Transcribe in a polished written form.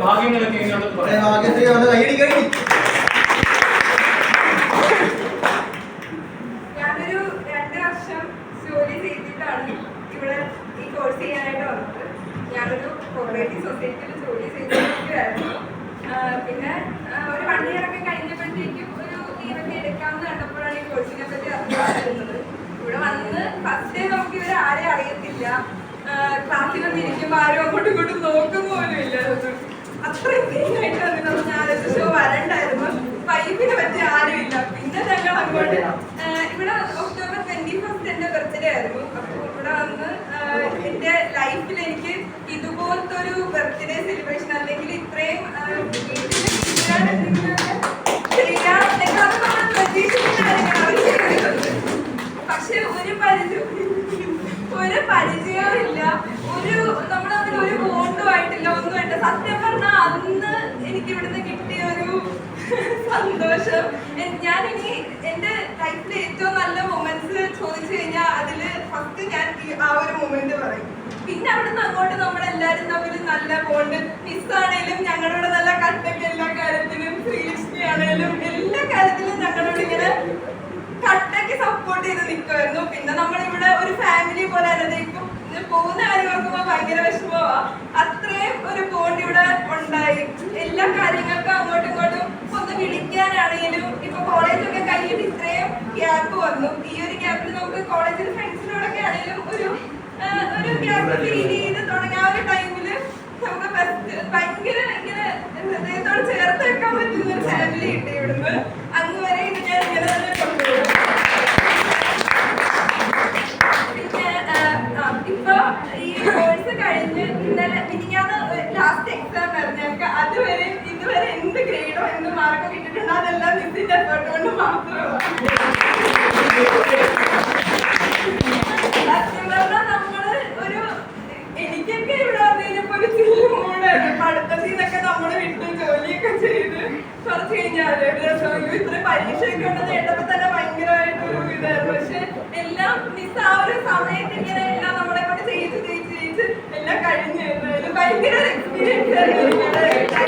ഭാഗ്യങ്ങളൊക്കെ എങ്ങനെയാണെന്ന് പറയാം. ഞാനൊരു 2 വർഷം ജോലി ചെയ്തിട്ടാണ് ഇവിടെ ഈ കോഴ്സ് ചെയ്യാനായിട്ട് വന്നത്. ഞാനൊരു കോപ്പറേറ്റീവ് സൊസൈറ്റിയിൽ ജോലി ചെയ്തിരിക്കുകയായിരുന്നു. പിന്നെ ഒരു 1 year ഒക്കെ കഴിഞ്ഞപ്പോഴത്തേക്കും ഒരു ലീവൊക്കെ എടുക്കാമെന്ന് കണ്ടപ്പോഴാണ് ഈ കോഴ്സിനെ പറ്റി അറിയുന്നത്. ഇവിടെ വന്ന് ഫസ്റ്റ് ഡേ നമുക്ക് ഇവരെ ആരെയും അറിയത്തില്ല. ക്ലാസ്സിലൊന്നും ഇരിക്കുമ്പോൾ ആരും അങ്ങോട്ടും ഇങ്ങോട്ടും നോക്കുന്ന പോലും ഇല്ല. അത്രയും മെയിനായിട്ട് വന്നിട്ട് ഞാൻ ഷോ വരണ്ടായിരുന്നു. വൈബിനെ പറ്റി ആരും ഇല്ല. പിന്നെ ഞങ്ങൾ അങ്ങോട്ട് ഇവിടെ October 21st എൻ്റെ ബർത്ത്ഡേ ആയിരുന്നു. അപ്പോൾ ഇവിടെ വന്ന് എൻ്റെ ലൈഫിൽ എനിക്ക് ഇതുപോലത്തെ ഒരു ബർത്ത്ഡേ സെലിബ്രേഷൻ അല്ലെങ്കിൽ ഇത്രയും പക്ഷെ ഒരു പരിചയവും ഇല്ല. നമ്മൾ തമ്മിൽ ഒരു ബോണ്ടും ആയിട്ടില്ല, ഒന്നും ആയിട്ടില്ല. സത്യം പറഞ്ഞാൽ അന്ന് എനിക്ക് ഇവിടുന്ന് കിട്ടിയ ഒരു സന്തോഷം, ഞാനിനി എൻ്റെ ലൈഫിലെ ഏറ്റവും നല്ല മൊമെന്റ്സ് ചോദിച്ചു കഴിഞ്ഞാൽ അതിൽ ഫസ്റ്റ് ഞാൻ ആ ഒരു മൊമെന്റ് പറയും. പിന്നെ അവിടുന്ന് അങ്ങോട്ട് നമ്മളെല്ലാവരും തമ്മിൽ നല്ല ബോണ്ട്. മിസ്സാണേലും ഞങ്ങളോട് നല്ല കട്ടൊക്കെ എല്ലാ കാര്യത്തിലും, ശ്രീലക്ഷ്മി ആണേലും എല്ലാ കാര്യത്തിലും ഞങ്ങളോട് ഇങ്ങനെ കട്ടയ്ക്ക് സപ്പോർട്ട് ചെയ്ത് നിൽക്കുമായിരുന്നു. പിന്നെ നമ്മളിവിടെ ഒരു ഫാമിലി പോലെ അല്ലാതെ ഇപ്പം പോകുന്ന കാര്യം നോക്കുമ്പോൾ ഭയങ്കര വിഷമമാ. അത്രയും ഒരു ബോണ്ട് ഇവിടെ ഉണ്ടായി. എല്ലാ കാര്യങ്ങൾക്കും അങ്ങോട്ടും ഇങ്ങോട്ടും ഒന്ന് വിളിക്കാനാണെങ്കിലും ഇപ്പൊ കോളേജൊക്കെ കഴിഞ്ഞിട്ട് ഇത്രയും ഗ്യാപ്പ് വന്നു. ഈ ഒരു ഗ്യാപ്പിൽ നമുക്ക് കോളേജിൽ ഫ്രണ്ട്സിനോടൊക്കെ ആണെങ്കിലും ഒരു ഗ്യാപ്പ് ഫീൽ ചെയ്ത് തുടങ്ങിയ ആ ഒരു ടൈമില് നമുക്ക് ഭയങ്കര ഇങ്ങനെ ഹൃദയത്തോട് ചേർത്ത് വെക്കാൻ പറ്റുന്ന ഒരു ഫാമിലി കിട്ടി ഇവിടുന്ന്. അങ്ങ് വരെ ഇത് ഞാൻ ഇങ്ങനെ തന്നെ കൊണ്ടുപോകും. ഇപ്പൊ ഈ കോഴ്സ് കഴിഞ്ഞ് ഇന്നലെ മിനിഞ്ഞാന്ന് ലാസ്റ്റ് എക്സാം ആയിരുന്നു ഞങ്ങൾക്ക്. ഇതുവരെ എന്ത് ഗ്രേഡോ എന്ത് മാർക്കോ കിട്ടിയിട്ടുണ്ടോ അതെല്ലാം മിസ്സിന്റെ എഫേർട്ട് കൊണ്ട് മാത്രമാണ്. സത്യം പറഞ്ഞാൽ നമ്മള് എനിക്കൊക്കെ ഇവിടെ വന്നു കഴിഞ്ഞപ്പോ ഒരു ചില്ല് മൂടായിരുന്നു. പഠിത്തത്തിൽ നിന്നൊക്കെ നമ്മള് വിട്ടു ജോലിയൊക്കെ ചെയ്ത് കുറച്ച് കഴിഞ്ഞാല് ഇത്ര പരീക്ഷയൊക്കെ ഉണ്ടെന്ന് കേട്ടപ്പോ തന്നെ ഭയങ്കരമായിട്ടൊരു ഇതായിരുന്നു. പക്ഷെ എല്ലാം മിസ് ആ ഒരു സമയത്ത് ഇങ്ങനെ എല്ലാം നമ്മളെ കൊണ്ട് ചെയ്ത് എല്ലാം കഴിഞ്ഞു. ഭയങ്കര എക്സ്പീരിയൻസ് ആയിരുന്നു.